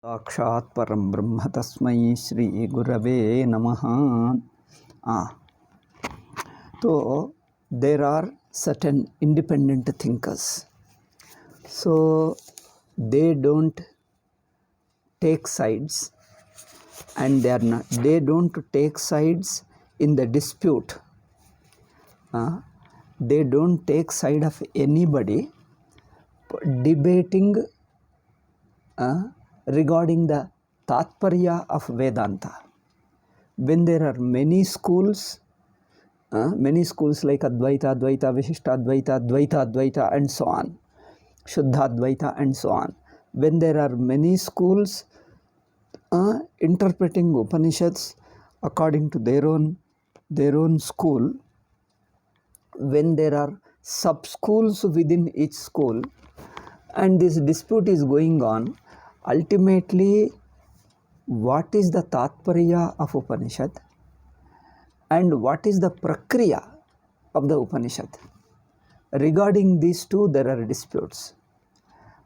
साक्षात् परं ब्रह्म तस्मै श्री गुरवे नमः. So there are certain independent thinkers. So they don't take sides, and they don't take sides in the dispute. They don't take side of anybody debating regarding the Tatparya of Vedanta. When there are many schools like Advaita, Advaita, Vishishtadvaita, Advaita, Advaita, and so on, Shuddhadvaita, and so on. When there are many schools interpreting Upanishads according to their own school, when there are sub-schools within each school, and this dispute is going on, ultimately, what is the Tatparya of Upanishad and what is the Prakriya of the Upanishad? Regarding these two, there are disputes.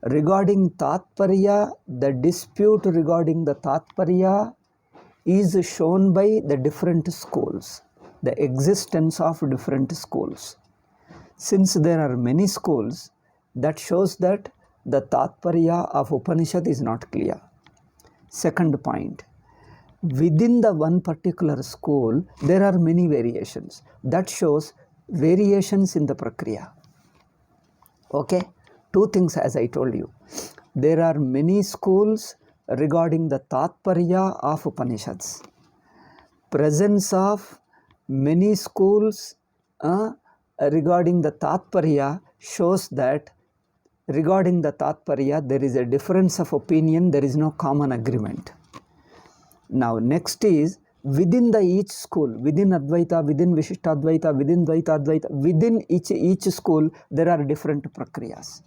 Regarding Tatparya, the dispute regarding the Tatparya is shown by the different schools, the existence of different schools. Since there are many schools, that shows that the Tatparya of Upanishad is not clear. Second point, within the one particular school, there are many variations. That shows variations in the Prakriya. Okay? Two things, as I told you. There are many schools regarding the Tatparya of Upanishads. Presence of many schools regarding the Tatparya shows that regarding the Tatparya, there is a difference of opinion, there is no common agreement. Now, next is within the each school, within Advaita, within Vishishtadvaita, within Dvaita, Advaita, within each school, there are different Prakriyas.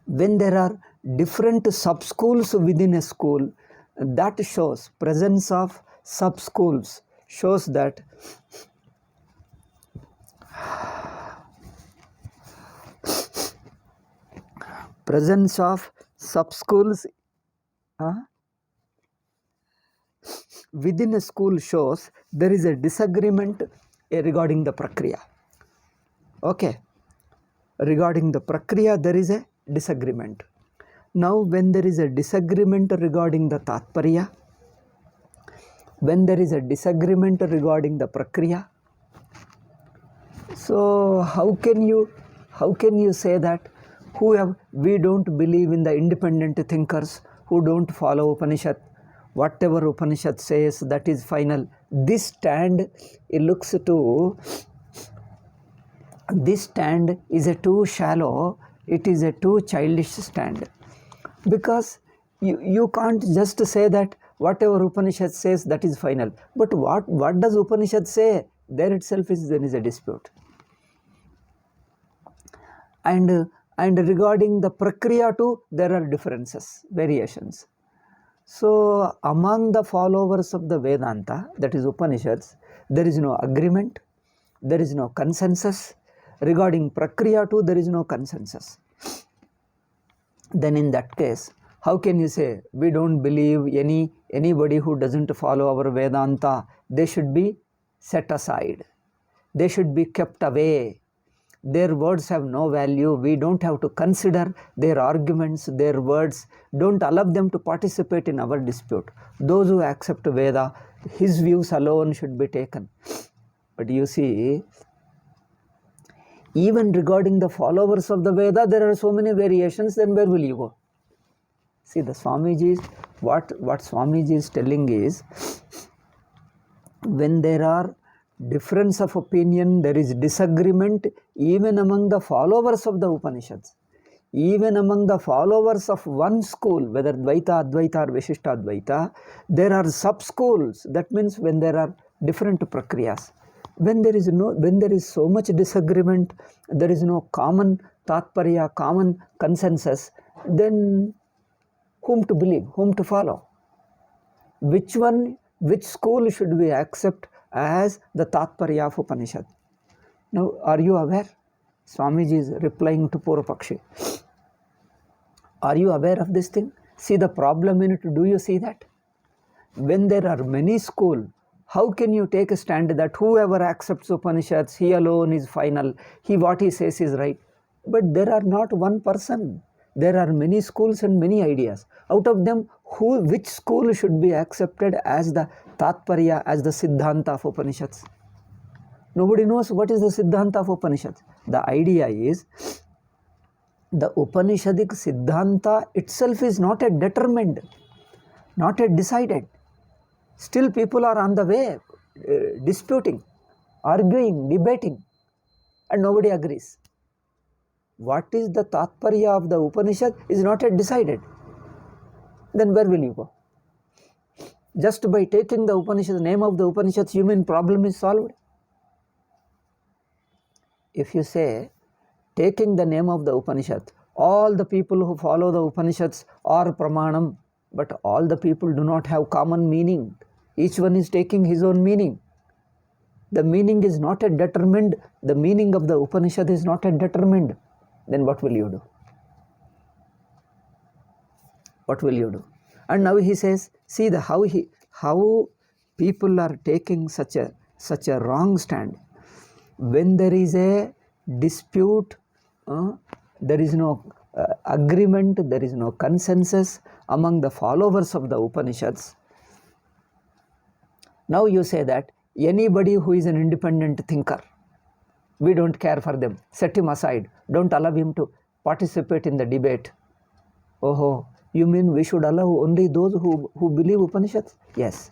When there are different sub-schools within a school, that shows presence of sub-schools, shows that presence of sub-schools within a school shows there is a disagreement regarding the Prakriya. Okay, regarding the Prakriya there is a disagreement. Now when there is a disagreement regarding the Tatparya, when there is a disagreement regarding the Prakriya, so how can you say that we don't believe in the independent thinkers who don't follow Upanishad? Whatever Upanishad says, that is final. This stand is a too shallow, it is a too childish stand. Because you can't just say that whatever Upanishad says, that is final. But what does Upanishad say? There itself there is a dispute. And regarding the Prakriya too, there are differences, variations. So among the followers of the Vedanta, that is Upanishads, there is no agreement, there is no consensus. Regarding Prakriya too, there is no consensus. Then in that case, how can you say we don't believe anybody who doesn't follow our Vedanta? They should be set aside, they should be kept away, their words have no value, we don't have to consider their arguments, their words, don't allow them to participate in our dispute. Those who accept Veda, his views alone should be taken. But you see, even regarding the followers of the Veda, there are so many variations, then where will you go? See, the Swamiji, what Swamiji is telling is, when there are difference of opinion, there is disagreement even among the followers of the Upanishads, even among the followers of one school, whether Dvaita, Advaita or Vishishtadvaita, there are sub-schools. That means when there are different Prakriyas, when there is so much disagreement, there is no common Tatparya, common consensus, then whom to believe, whom to follow? Which school should we accept as the Tatparya of Upanishad? Now, are you aware? Swamiji is replying to Purva Pakshi. Are you aware of this thing? See the problem in it, do you see that? When there are many schools, how can you take a stand that whoever accepts Upanishads, he alone is final, what he says is right? But there are not one person. There are many schools and many ideas. Out of them, which school should be accepted as the Tatparya, as the Siddhanta of Upanishads? Nobody knows what is the Siddhanta of Upanishads. The idea is, the Upanishadic Siddhanta itself is not yet determined, not yet decided. Still people are on the way, disputing, arguing, debating, and nobody agrees. What is the Tatparya of the Upanishad is not yet decided. Then where will you go? Just by taking the Upanishad, the name of the Upanishads, you mean problem is solved? If you say, taking the name of the Upanishad, all the people who follow the Upanishads are Pramanam, but all the people do not have common meaning. Each one is taking his own meaning. The meaning is not yet determined. The meaning of the Upanishad is not yet determined. Then what will you do? What will you do? And now he says, see how people are taking such a wrong stand. When there is a dispute, there is no agreement, there is no consensus among the followers of the Upanishads. Now you say that anybody who is an independent thinker, we don't care for them, set him aside, don't allow him to participate in the debate. Oh, you mean we should allow only those who believe Upanishads? Yes.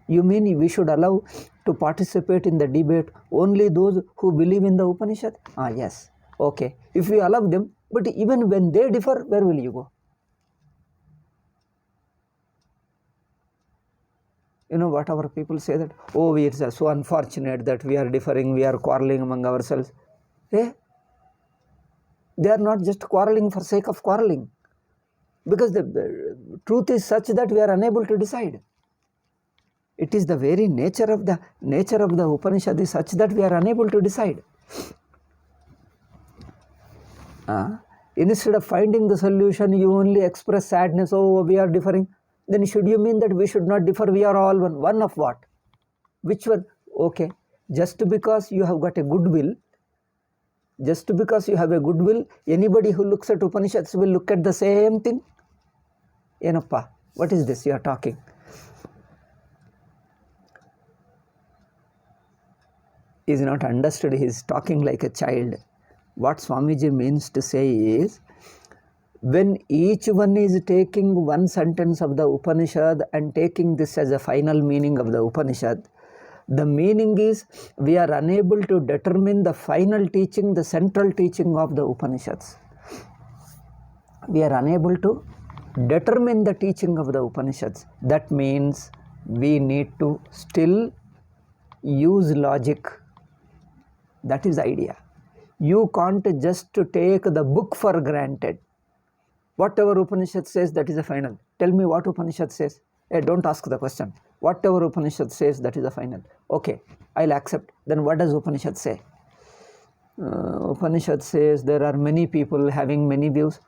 You mean we should allow to participate in the debate only those who believe in the Upanishad? Yes. Okay. If we allow them, but even when they differ, where will you go? You know what our people say that, oh, we are so unfortunate that we are differing, we are quarreling among ourselves. They are not just quarreling for sake of quarreling, because the truth is such that we are unable to decide. It is the very nature of the Upanishad is such that we are unable to decide. Instead of finding the solution, you only express sadness, oh, we are differing. Then should you mean that we should not differ, we are all one? One of what? Which one? Okay, just because you have got a goodwill, anybody who looks at Upanishads will look at the same thing? Yenappa, what is this you are talking? He is not understood, he is talking like a child. What Swamiji means to say is, when each one is taking one sentence of the Upanishad and taking this as a final meaning of the Upanishad, the meaning is we are unable to determine the final teaching, the central teaching of the Upanishads. We are unable to determine the teaching of the Upanishads. That means we need to still use logic. That is the idea. You can't just take the book for granted. Whatever Upanishad says, that is the final. Tell me what Upanishad says. Hey, don't ask the question. Whatever Upanishad says, that is the final. Okay, I'll accept. Then what does Upanishad say? Upanishad says there are many people having many views.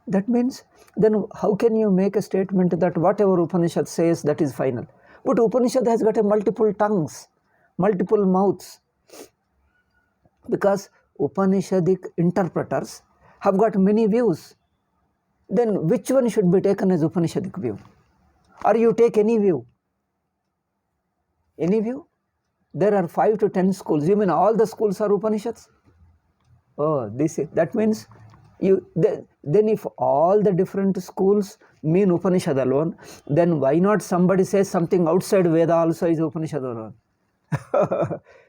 That means, then how can you make a statement that whatever Upanishad says, that is final? But Upanishad has got a multiple tongues, multiple mouths. Because Upanishadic interpreters have got many views. Then which one should be taken as Upanishadic view? Or you take any view? Any view? There are 5 to 10 schools. You mean all the schools are Upanishads? Oh, that means then if all the different schools mean Upanishad alone, then why not somebody says something outside Veda also is Upanishad alone?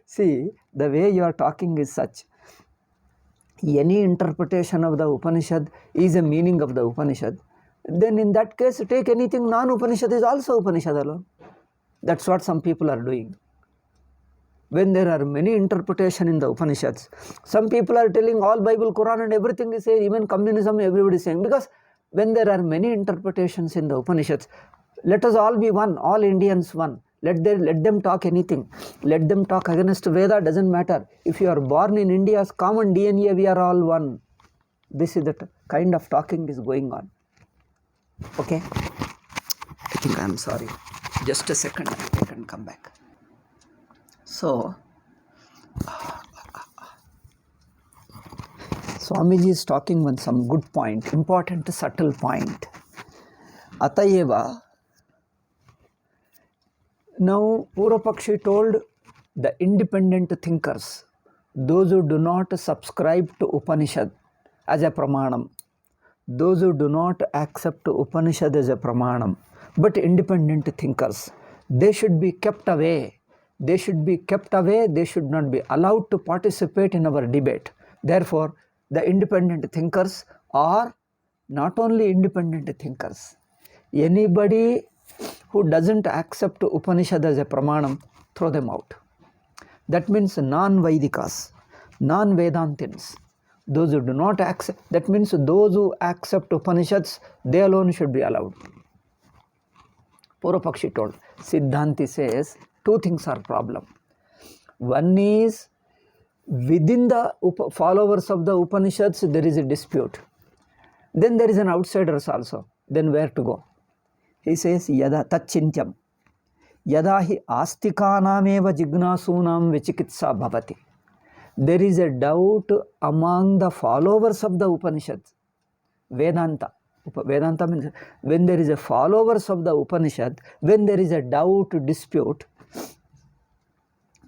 See, the way you are talking is such. Any interpretation of the Upanishad is a meaning of the Upanishad. Then in that case, take anything non-Upanishad is also Upanishad alone. That's what some people are doing. When there are many interpretations in the Upanishads, some people are telling all Bible, Quran and everything is saying, even communism, everybody is saying. Because when there are many interpretations in the Upanishads, let us all be one, all Indians one. Let them talk anything. Let them talk against Veda, doesn't matter. If you are born in India's common DNA, we are all one. This is the kind of talking is going on. Okay, I think I'm sorry. Just a second, I can come back. So, Swamiji is talking on some good point, important subtle point. Atayeva, now Purapakshi told the independent thinkers, those who do not subscribe to Upanishad as a pramanam, those who do not accept Upanishad as a pramanam, but independent thinkers, they should be kept away. They should be kept away. They should not be allowed to participate in our debate. Therefore, the independent thinkers are not only independent thinkers. Anybody who doesn't accept Upanishad as a pramanam, throw them out. That means non-Vedikas, non-Vedantins, those who do not accept, that means those who accept Upanishads, they alone should be allowed. Purapakshi told. Siddhanti says two things are problem. One is within the followers of the Upanishads there is a dispute. Then there is an outsiders also. Then where to go? He says yada tachintyam. Yada hi astikanameva jignasunam vichikitsa bhavati. There is a doubt among the followers of the Upanishads. Vedanta. Vedanta means when there is a followers of the Upanishad, when there is a doubt, dispute,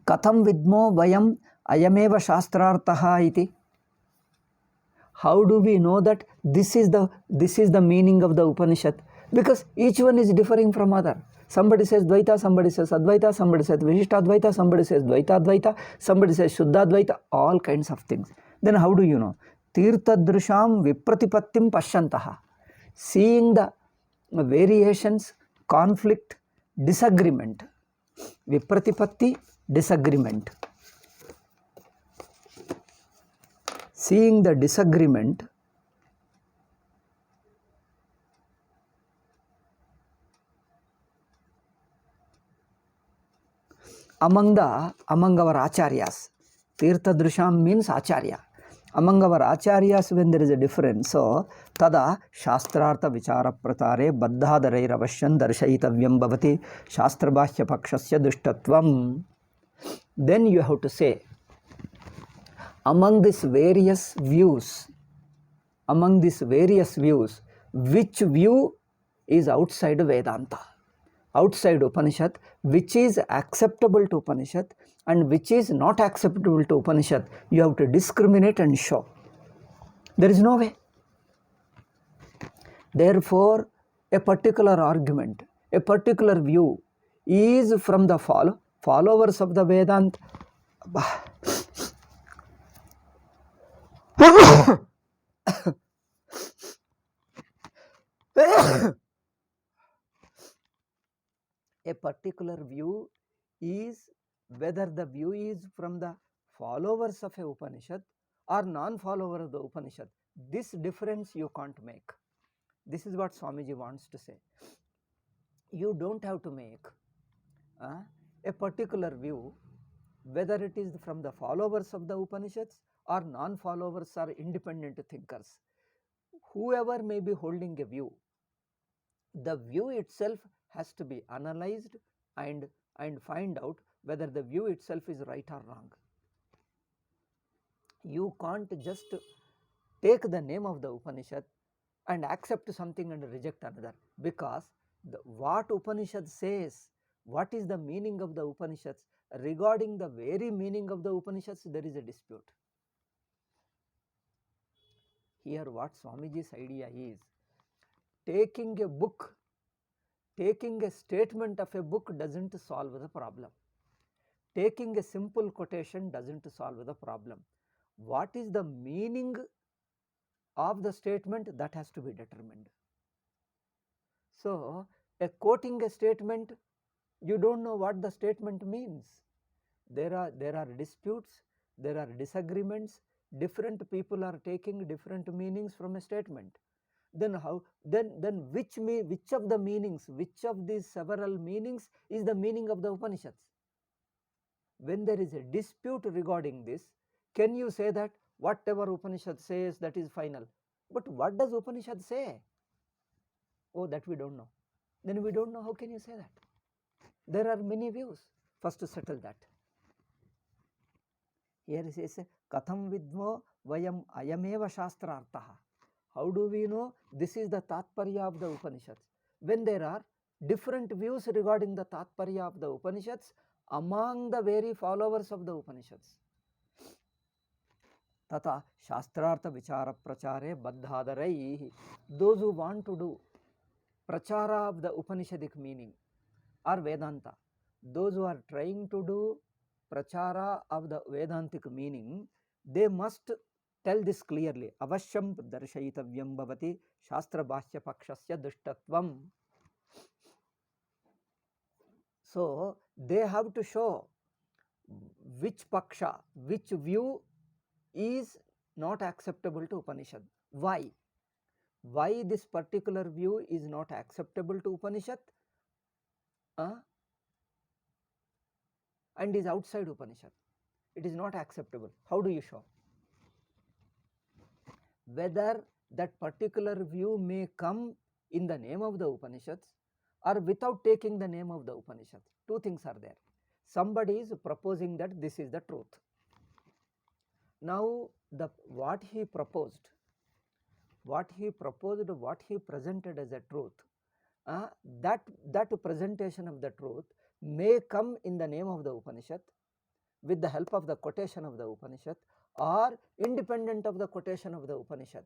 katham vidmo vayam ayameva shastrartaha iti. How do we know that this is the meaning of the Upanishad? Because each one is differing from other. Somebody says Dvaita, somebody says Advaita, somebody says Vishishtadvaita, somebody says Dvaita Advaita, somebody says Shuddhadvaita, all kinds of things. Then how do you know? Tirtadrisham vipratipattim pashyantaha. Seeing the variations, conflict, disagreement. Vipratipatti, disagreement. Seeing the disagreement, among our acharyas. Tirtadrisham means acharya. Among our acharyas, when there is a difference, so tada shastrartha vichara pratare baddhadarai ravashyan darshayitavyam bhavati shastrabhahya pakshasya dushtatvam. Then you have to say, among these various views, which view is outside Vedanta, outside Upanishad, which is acceptable to Upanishad and which is not acceptable to Upanishad? You have to discriminate and show. There is no way. Therefore, a particular argument, a particular view is from the followers of the Vedanta. A particular view is whether the view is from the followers of a Upanishad or non-follower of the Upanishad. This difference you can't make. This is what Swamiji wants to say. You don't have to make a particular view, whether it is from the followers of the Upanishads or non-followers or independent thinkers. Whoever may be holding a view, the view itself has to be analyzed and find out whether the view itself is right or wrong. You can't just take the name of the Upanishad and accept something and reject another, because what Upanishad says, what is the meaning of the Upanishads, regarding the very meaning of the Upanishads, there is a dispute. Here what Swamiji's idea is, taking a book, taking a statement of a book doesn't solve the problem. Taking a simple quotation doesn't solve the problem. What is the meaning of the statement, that has to be determined. So, quoting a statement, you don't know what the statement means. There are disputes, there are disagreements, different people are taking different meanings from a statement. Then how? Then which of the meanings, which of these several meanings is the meaning of the Upanishads? When there is a dispute regarding this, can you say that whatever Upanishad says, that is final? But what does Upanishad say? Oh, that we don't know. Then we don't know, how can you say that? There are many views. First to settle that. Here it says, Katham vidmo vayam ayameva shastrartaha. How do we know this is the Tatparya of the Upanishads? When there are different views regarding the Tatparya of the Upanishads among the very followers of the Upanishads. Tata Shastrartha Vichara Prachare Baddhadaraihi. Those who want to do Prachara of the Upanishadic meaning or Vedanta, those who are trying to do Prachara of the Vedantic meaning, they must tell this clearly. Avashyam darshayitavyam bhavati Shastra Bhashya Pakshasya Dushtatvam. So they have to show which Paksha, which view is not acceptable to Upanishad. Why? Why this particular view is not acceptable to Upanishad and is outside Upanishad? It is not acceptable. How do you show? Whether that particular view may come in the name of the Upanishads or without taking the name of the Upanishads. Two things are there. Somebody is proposing that this is the truth. Now, what he proposed, what he presented as a truth, that presentation of the truth may come in the name of the Upanishad, with the help of the quotation of the Upanishad, or independent of the quotation of the Upanishad.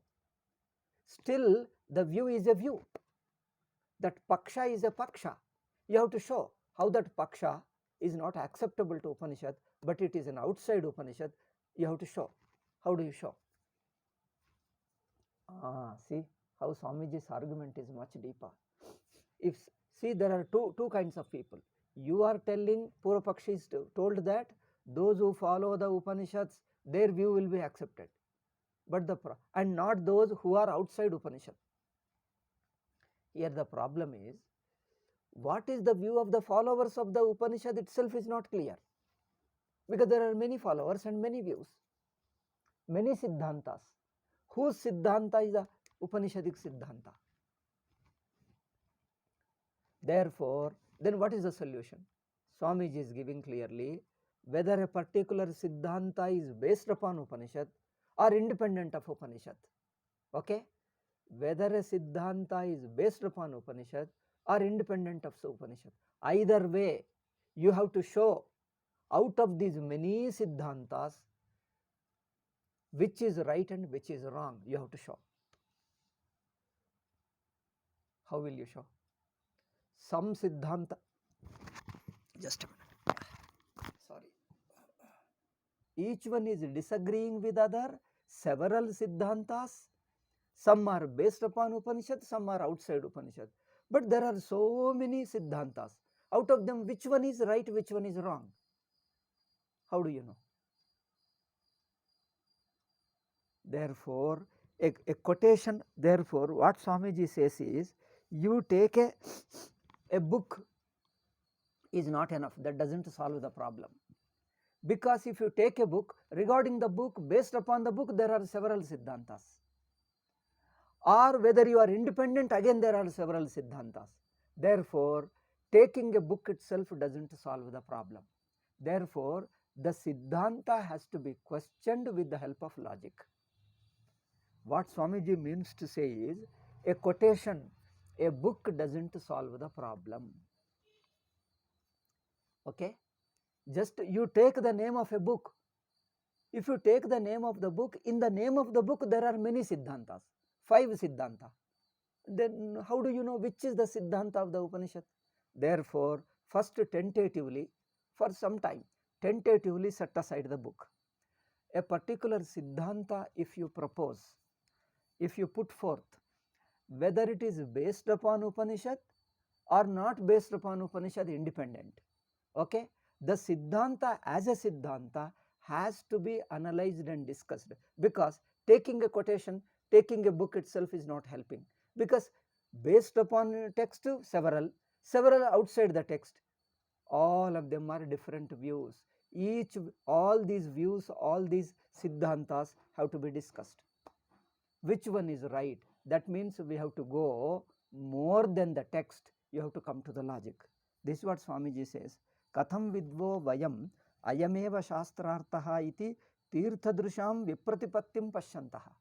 Still, the view is a view. That Paksha is a Paksha. You have to show how that Paksha is not acceptable to Upanishad, but it is an outside Upanishad. You have to show. How do you show? See how Swamiji's argument is much deeper. See, there are two kinds of people. You are telling, Purvapakshi is told that those who follow the Upanishads, their view will be accepted, but and not those who are outside Upanishad. Here the problem is, what is the view of the followers of the Upanishad itself is not clear, because there are many followers and many views, many Siddhantas. Whose Siddhanta is the Upanishadic Siddhanta? Therefore, then what is the solution? Swamiji is giving clearly, whether a particular Siddhanta is based upon Upanishad or independent of Upanishad. Okay? Whether a Siddhanta is based upon Upanishad or independent of Upanishad. Either way, you have to show out of these many Siddhantas which is right and which is wrong. You have to show. How will you show? Some Siddhanta, just a minute, sorry. Each one is disagreeing with other, several Siddhantas. Some are based upon Upanishad, some are outside Upanishad. But there are so many Siddhantas. Out of them, which one is right, which one is wrong? How do you know? Therefore, a quotation, therefore, what Swamiji says is, you take a book is not enough. That doesn't solve the problem. Because if you take a book, regarding the book, based upon the book, there are several Siddhantas. Or whether you are independent, again there are several Siddhantas. Therefore, taking a book itself doesn't solve the problem. Therefore, the Siddhanta has to be questioned with the help of logic. What Swamiji means to say is, a quotation, a book doesn't solve the problem. Okay? Just you take the name of a book. If you take the name of the book, in the name of the book there are many Siddhantas, 5 Siddhanta. Then how do you know which is the Siddhanta of the Upanishad? Therefore, first tentatively, for some time, tentatively set aside the book. A particular Siddhanta, if you propose, if you put forth, whether it is based upon Upanishad or not based upon Upanishad, independent. Okay? The Siddhanta as a Siddhanta has to be analyzed and discussed, because taking a quotation, taking a book itself is not helping, because based upon text, several outside the text, all of them are different views. All these views, all these Siddhantas have to be discussed. Which one is right? That means we have to go more than the text, you have to come to the logic. This is what Swamiji says. Katham vidvo vayam ayameva shastrarthaha iti tirthadrisham vipratipattim pashyantaha.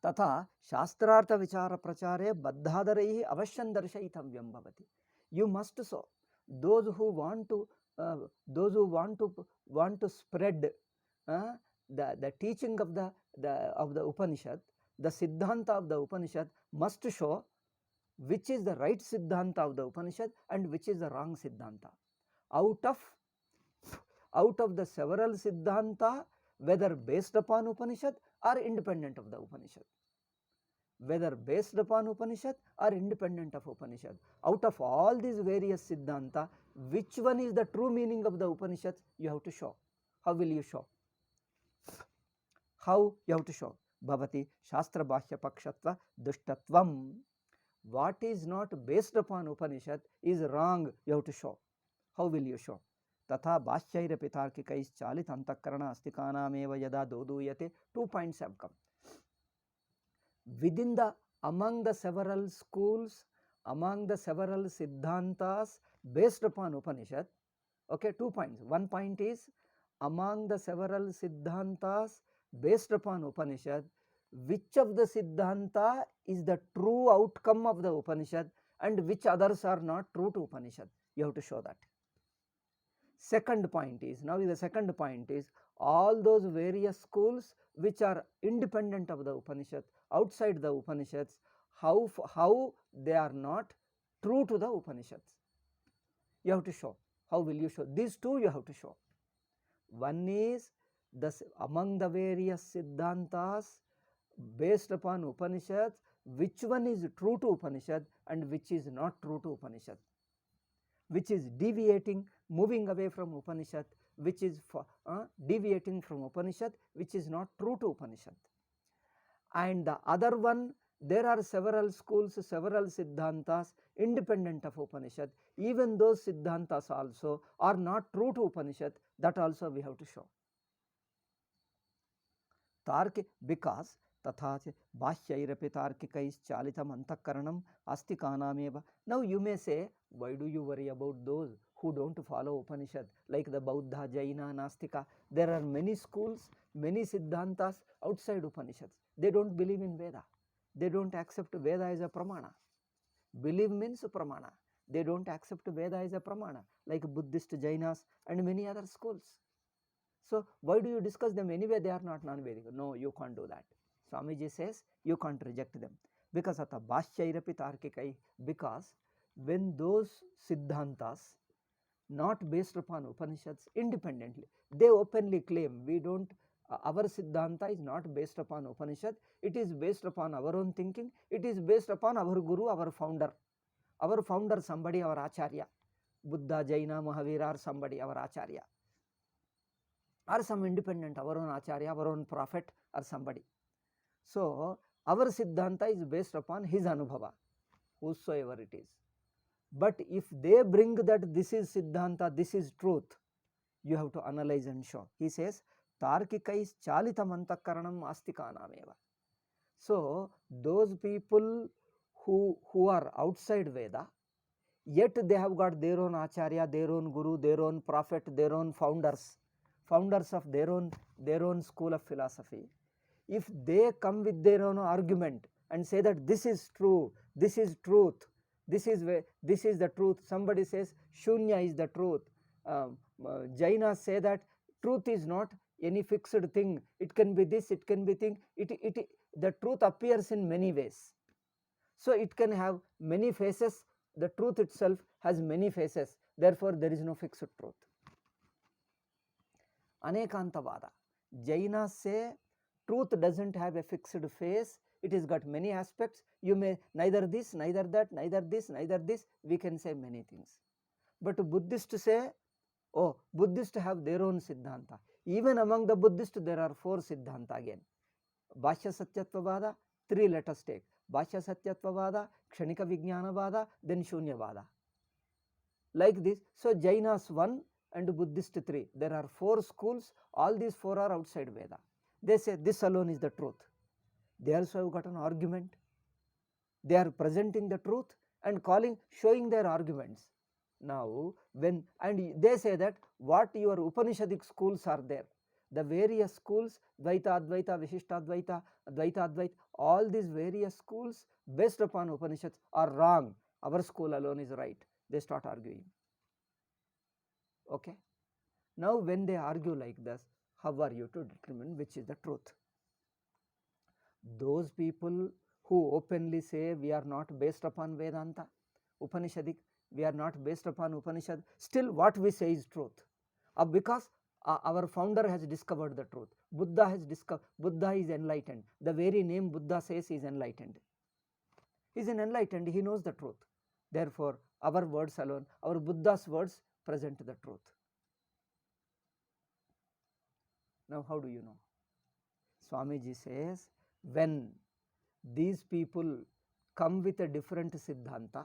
Tatha शास्त्रार्थ विचार प्रचारे बद्धादरैः अवश्यं दर्शयितव्यं भवति. You must so. Those who want to spread the teaching of the Upanishad, the Siddhanta of the Upanishad, must show which is the right Siddhanta of the Upanishad and which is the wrong Siddhanta. Out of the several Siddhanta, whether based upon Upanishad or independent of the Upanishad. Whether based upon Upanishad or independent of Upanishad. Out of all these various Siddhanta, which one is the true meaning of the Upanishads, you have to show. How will you show? How you have to show? Bhavati Shastra Bhashya Pakshatva Dushtatvam. What is not based upon Upanishad is wrong, you have to show. How will you show? Tatha Bhashyairapi Tarkikais Chalit Antakarana Astikanameva Yada Doduyate. 2 points have come. Within among the several schools, among the several Siddhantas based upon Upanishad, okay, 2 points. 1 point is, among the several Siddhantas based upon Upanishad, which of the Siddhanta is the true outcome of the Upanishad and which others are not true to Upanishad. You have to show that. Second point is, all those various schools which are independent of the Upanishad, outside the Upanishads, how they are not true to the Upanishads. You have to show. How will you show? These two you have to show. One is among the various Siddhantas based upon Upanishads, which one is true to Upanishad and which is not true to Upanishad. Which is deviating, moving away from Upanishad, which is deviating from Upanishad, which is not true to Upanishad. And the other one, there are several schools, several Siddhantas independent of Upanishad. Even those Siddhantas also are not true to Upanishad. That also we have to show. Because tatha bhashyairapi tarkikais chalitam antakaranam astikanameva. Now you may say, why do you worry about those who don't follow Upanishad, like the Bauddha, Jaina, Nastika? There are many schools, many Siddhantas outside Upanishads. They don't believe in Veda. They don't accept Veda as a pramana. Believe means pramana. They don't accept Veda as a pramana, like Buddhist, Jainas and many other schools. So why do you discuss them? Anyway, they are not non-Vedic. No, you can't do that. Swamiji says you can't reject them. Because at bhashyairapi tarkikai, because when those Siddhantas not based upon Upanishads independently, they openly claim we don't, our Siddhanta is not based upon Upanishad, it is based upon our own thinking, it is based upon our Guru, our founder, somebody, our Acharya, Buddha, Jaina, Mahavira, or somebody, our Acharya, or some independent, our own Acharya, our own prophet, or somebody. So our Siddhanta is based upon his Anubhava, whosoever it is. But if they bring that this is Siddhanta, this is truth, you have to analyze and show. He says, Tarkikais chalitam antakaranam astikanameva. So those people who are outside Veda, yet they have got their own Acharya, their own Guru, their own prophet, their own founders of their own school of philosophy. If they come with their own argument and say that this is true, this is truth, this is the truth. Somebody says Shunya is the truth. Jainas say that truth is not any fixed thing. It can be this, it can be thing. The truth appears in many ways. So it can have many faces. The truth itself has many faces. Therefore, there is no fixed truth. Anekantavada. Jainas say truth doesn't have a fixed face. It has got many aspects. You may neither this, neither that, neither this, neither this. We can say many things. But Buddhists say, oh, Buddhists have their own Siddhanta. Even among the Buddhists, there are 4 Siddhanta again. Bhashya Satyatvavada, 3 let us take. Bhashya Satyatvavada, Kshanika Vijnanavada, then Shunyavada. Like this. So Jainas 1 and Buddhist 3. There are 4 schools. All these 4 are outside Veda. They say this alone is the truth. They also have got an argument. They are presenting the truth and showing their arguments. Now and they say that what your Upanishadic schools are there, the various schools, Dvaita, Advaita, Vishishtadvaita, Advaita, Advaita, all these various schools based upon Upanishads are wrong. Our school alone is right. They start arguing. Okay. Now when they argue like this, how are you to determine which is the truth? Those people who openly say we are not based upon Vedanta, Upanishadic, we are not based upon Upanishad, still what we say is truth. Because our founder has discovered the truth. Buddha is enlightened. The very name Buddha says is enlightened. He is enlightened, he knows the truth. Therefore, our words alone, our Buddha's words present the truth. Now, how do you know? Swamiji says, when these people come with a different Siddhanta,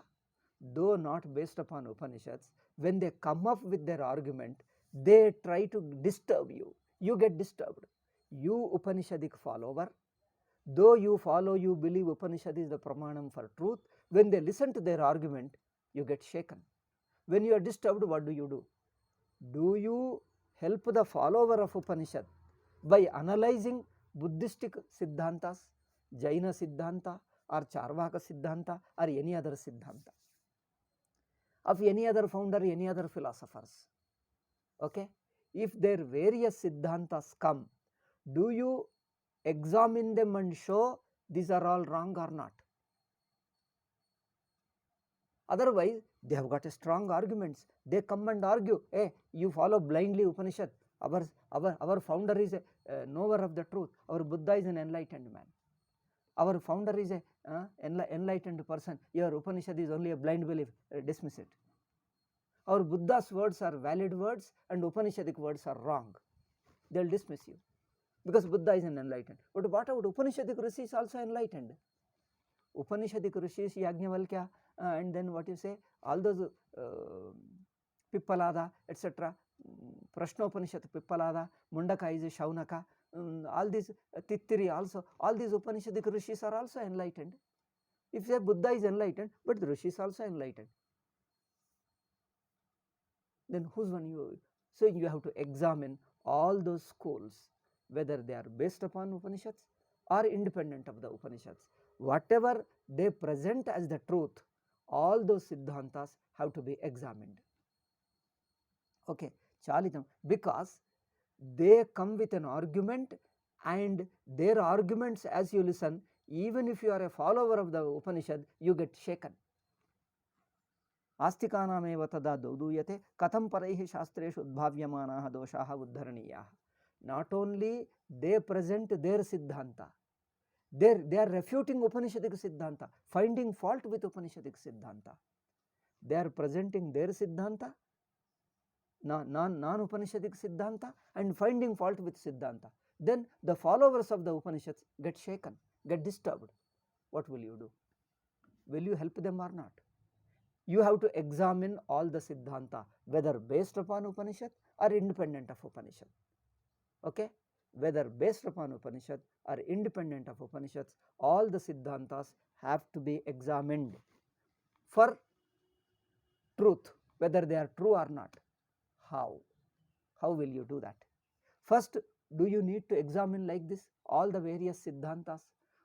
though not based upon Upanishads, when they come up with their argument, they try to disturb you. You get disturbed. You Upanishadic follower, though you believe Upanishad is the pramanam for truth, when they listen to their argument, you get shaken. When you are disturbed, what do? Do you help the follower of Upanishad by analyzing Buddhistic Siddhantas, Jaina Siddhanta or Charvaka Siddhanta or any other Siddhanta of any other founder, any other philosophers? Okay, if their various Siddhantas come, do you examine them and show these are all wrong or not? Otherwise, they have got a strong arguments. They come and argue, hey, you follow blindly Upanishad. Our founder is a knower of the truth. Our Buddha is an enlightened man. Our founder is a enlightened person. Your Upanishad is only a blind belief. Dismiss it. Our Buddha's words are valid words and Upanishadic words are wrong. They will dismiss you because Buddha is an enlightened. But what about Upanishadic Rishi is also enlightened? Upanishadic Rishis, Yajnavalkya, and then what you say, all those Pippalada, etc. Prashnopanishad Pippalada, Mundaka is Shaunaka, all these Tittiri also, all these Upanishadic Rishis are also enlightened. If say Buddha is enlightened, but the Rishis also enlightened, then whose one you? So you have to examine all those schools, whether they are based upon Upanishads or independent of the Upanishads. Whatever they present as the truth, all those Siddhantas have to be examined. Okay, Chalitam, because they come with an argument and their arguments, as you listen, even if you are a follower of the Upanishad, you get shaken. Astikanameva tada doduyate katham paraihi shastreshu udbhavyamanaha doshaha uddharaniyaha. Not only they present their Siddhanta, they are refuting Upanishadic Siddhanta, finding fault with Upanishadic Siddhanta. They are presenting their Siddhanta, non-Upanishadic Siddhanta, and finding fault with Siddhanta. Then the followers of the Upanishads get shaken, get disturbed. What will you do? Will you help them or not? You have to examine all the Siddhanta, whether based upon Upanishad or independent of Upanishad. Okay? Whether based upon Upanishad or independent of Upanishads, all the Siddhantas have to be examined for truth, whether they are true or not. How? How will you do that? First, do you need to examine like this all the various Siddhantas,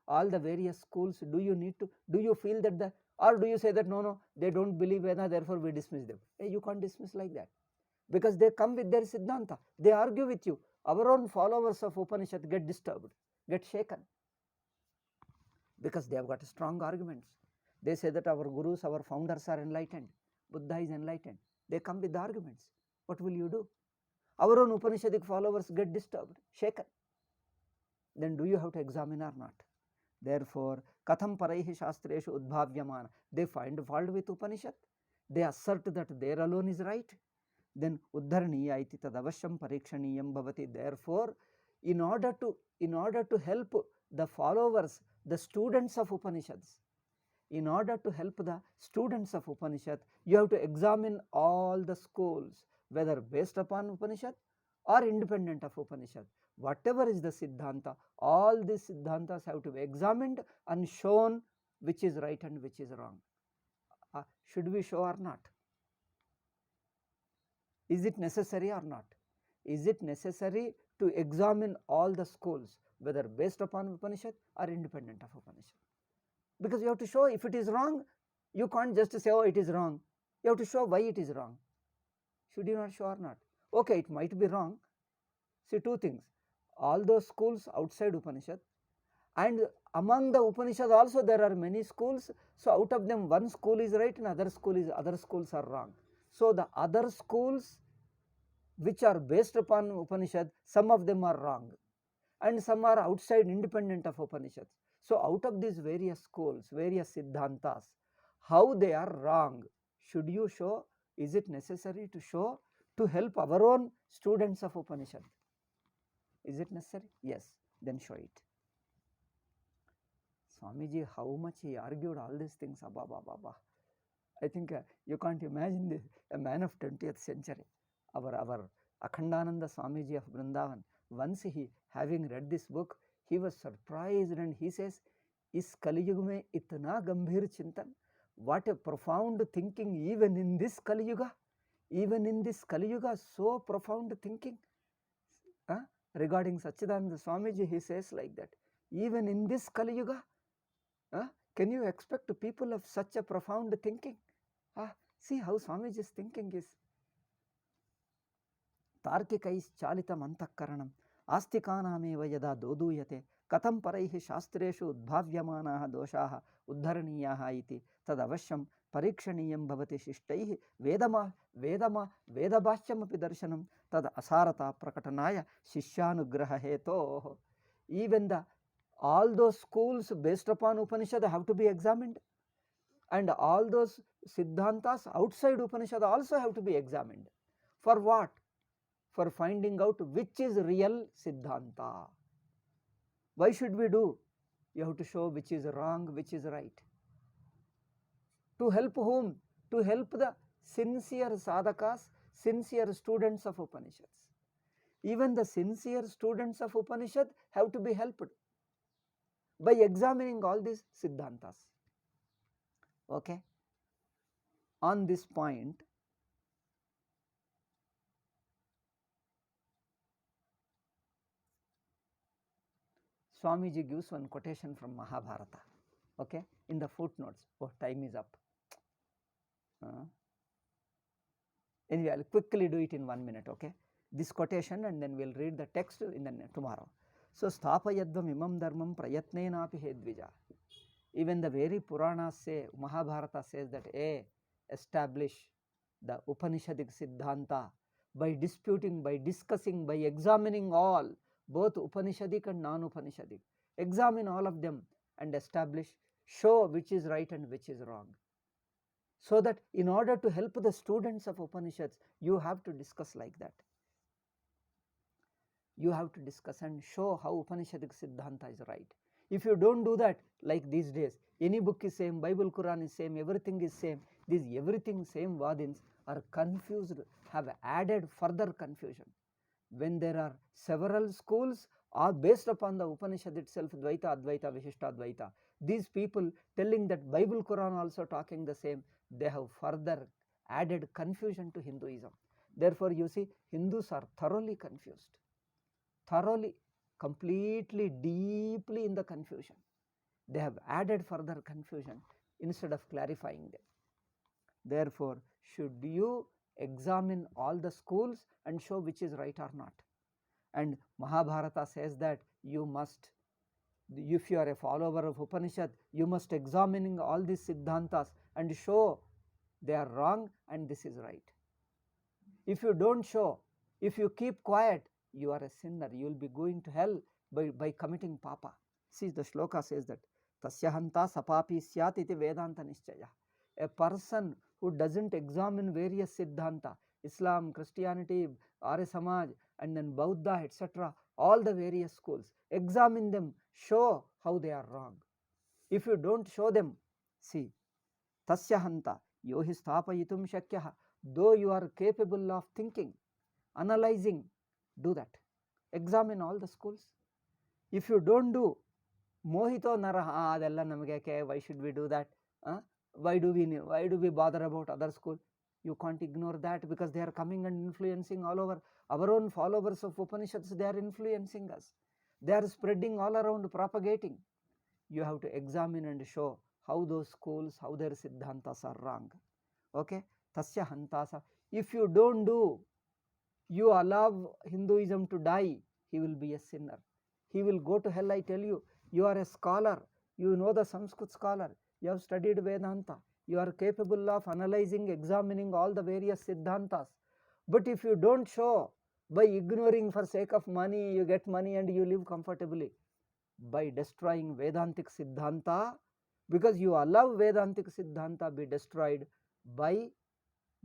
all the various schools? Do you feel that or do you say that no, they don't believe Veda, therefore we dismiss them? Hey, you can't dismiss like that, because they come with their Siddhanta, they argue with you. Our own followers of Upanishad get disturbed, get shaken, because they have got strong arguments. They say that our gurus, our founders are enlightened, Buddha is enlightened. They come with the arguments. What will you do? Our own Upanishadic followers get disturbed, shaken. Then do you have to examine or not? Therefore, katham paraihi shastreshu udbhavyamana. They find fault with Upanishad. They assert that their alone is right. Then uddharaniya iti tadavashyam parikshaniyam bhavati. Therefore, in order to help the followers, the students of Upanishads, in order to help the students of Upanishad, you have to examine all the schools, whether based upon Upanishad or independent of Upanishad. Whatever is the Siddhanta, all these Siddhantas have to be examined and shown which is right and which is wrong. Should we show or not? Is it necessary or not? Is it necessary to examine all the schools, whether based upon Upanishad or independent of Upanishad? Because you have to show if it is wrong, you can't just say, oh, it is wrong. You have to show why it is wrong. Should you not show or not? Okay, it might be wrong. See, two things. All those schools outside Upanishad, and among the Upanishad also there are many schools. So out of them, one school is right and other schools are wrong. So the other schools which are based upon Upanishad, some of them are wrong and some are outside, independent of Upanishads. So out of these various schools, various Siddhantas, how they are wrong, should you show? Is it necessary to show to help our own students of Upanishad? Is it necessary? Yes, then show it. Swamiji, how much he argued all these things, abba. I think you can't imagine this, a man of 20th century, our Akhandananda Swamiji of Vrindavan. Once he, having read this book, he was surprised and he says, Is Kali Yuga mein itna gambhir chintan? What a profound thinking even in this Kali Yuga. Even in this Kali Yuga, so profound thinking. Regarding Sachidananda Swamiji, he says like that. Even in this Kali Yuga, can you expect people of such a profound thinking? See how Swamiji's thinking is. Tarkikais chalitam antakaranam astikanameva yada doduyate katam paraihi shastreshu udbhavyamanaha doshaha uddharaniyaha iti tadavashyam parikshaniyam bhavati shishtaihi vedabhashyamapi darshanam tad asarata prakatanaya shishyanugraha hetoh. Even all those schools based upon Upanishad have to be examined, and all those Siddhantas outside Upanishad also have to be examined. For what? For finding out which is real Siddhanta. Why should we do? You have to show which is wrong, which is right. To help whom? To help the sincere sadhakas, sincere students of Upanishads. Even the sincere students of Upanishad have to be helped by examining all these Siddhantas. Okay? On this point, Swamiji gives one quotation from Mahabharata. Okay? In the footnotes. Oh, time is up. Anyway, I'll quickly do it in 1 minute. Okay? This quotation, and then we'll read the text tomorrow. So, Sthapayadvam imam dharmam prayatnenapi hedvija. Even the very Puranas say, Mahabharata says that, establish the Upanishadic Siddhanta by disputing, by discussing, by examining all, both Upanishadic and non-Upanishadic. Examine all of them and establish, show which is right and which is wrong. So that in order to help the students of Upanishads, you have to discuss like that. You have to discuss and show how Upanishadic Siddhanta is right. If you don't do that, like these days, any book is same, Bible, Quran is same, everything is same. These everything same Vadins are confused, have added further confusion. When there are several schools are based upon the Upanishad itself, Dvaita, Advaita, Vishishta, Advaita. These people telling that Bible, Quran also talking the same, they have further added confusion to Hinduism. Therefore, you see, Hindus are thoroughly confused. Thoroughly, completely, deeply in the confusion. They have added further confusion instead of clarifying them. Therefore, should you examine all the schools and show which is right or not? And Mahabharata says that you must, if you are a follower of Upanishad, you must examining all these Siddhantas and show they are wrong and this is right. If you don't show, if you keep quiet, you are a sinner. You will be going to hell by committing papa. See, the shloka says that Tasyahanta sapapi syat iti Vedanta nischaya. A person who doesn't examine various Siddhanta, Islam, Christianity, Arya Samaj, and then Buddha, etc., all the various schools, examine them, show how they are wrong. If you don't show them, see, Tasyahanta yohi sthapayitum shakyaha, though you are capable of thinking, analyzing, do that. Examine all the schools. If you don't do, Mohito Naraha, adella namage, why should we do that? Why do we bother about other school? You can't ignore that, because they are coming and influencing all over. Our own followers of Upanishads, they are influencing us. They are spreading all around, propagating. You have to examine and show how those schools, how their siddhantas are wrong. Okay? Tasya hantasa. If you don't do, you allow Hinduism to die, he will be a sinner. He will go to hell, I tell you. You are a scholar, you know the Sanskrit scholar, you have studied Vedanta, you are capable of analyzing, examining all the various siddhantas. But if you don't show, by ignoring for sake of money, you get money and you live comfortably, by destroying Vedantic Siddhanta, because you allow Vedantic Siddhanta be destroyed by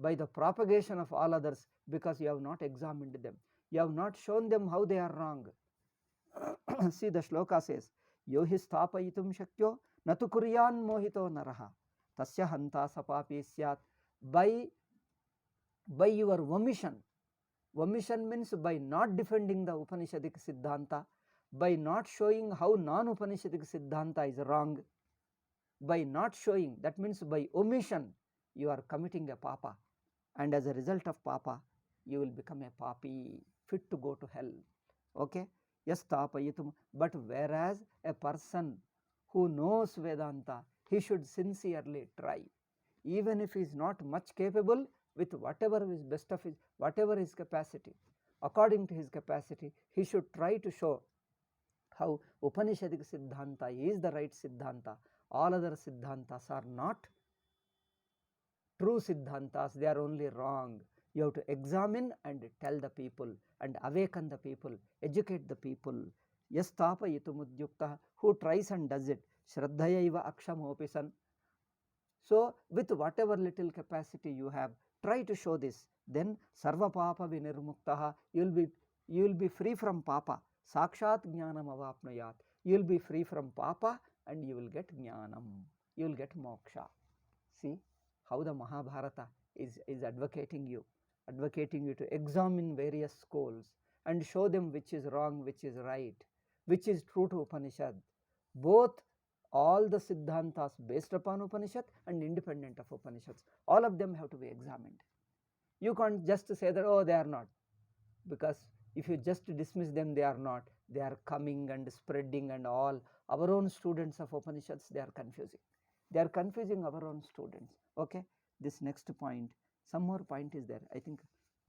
the propagation of all others, because you have not examined them, you have not shown them how they are wrong. See, the shloka says, Yohi sthapayitum shakyo natu kuryan mohito naraha tasya hanta sapapi syat. By your omission. Omission means by not defending the Upanishadic Siddhanta, by not showing how non-Upanishadic Siddhanta is wrong, by not showing, that means by omission, you are committing a papa, and as a result of papa, you will become a papi, fit to go to hell. Okay? Yes, tapayitum. But whereas a person who knows Vedanta, he should sincerely try, even if he is not much capable, with whatever is best of his, whatever his capacity, according to his capacity, he should try to show how Upanishadic Siddhanta is the right Siddhanta. All other Siddhantas are not true Siddhantas, they are only wrong. You have to examine and tell the people and awaken the people, educate the people. Yasthapayitumudhyukta, who tries and does it, Shraddhayaiva akshamopisan. So, with whatever little capacity you have, try to show this. Then, sarva papa vinirmuktaha, you will be free from papa. Sakshat jnanam avapnayat. You will be free from papa and you will get jnanam. You will get moksha. See how the Mahabharata is advocating you to examine various schools and show them which is wrong, which is right, which is true to Upanishad. Both, all the Siddhantas based upon Upanishad and independent of Upanishads, all of them have to be examined. You can't just say that, oh, they are not, because if you just dismiss them, they are not, they are coming and spreading, and all our own students of Upanishads, they are confusing. They are confusing our own students. Okay, this next point, some more point is there. I think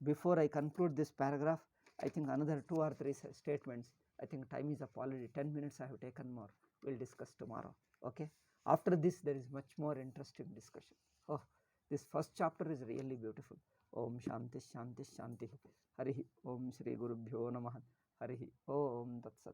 before I conclude this paragraph, I think another 2 or 3 statements. I think time is up already. 10 minutes I have taken more. We'll discuss tomorrow. Okay. After this, there is much more interesting discussion. Oh, this first chapter is really beautiful. Om Shanti Shanti Shanti. Harihi Om Shri Gurubhyo Namaha. Harihi Om Tat Sat.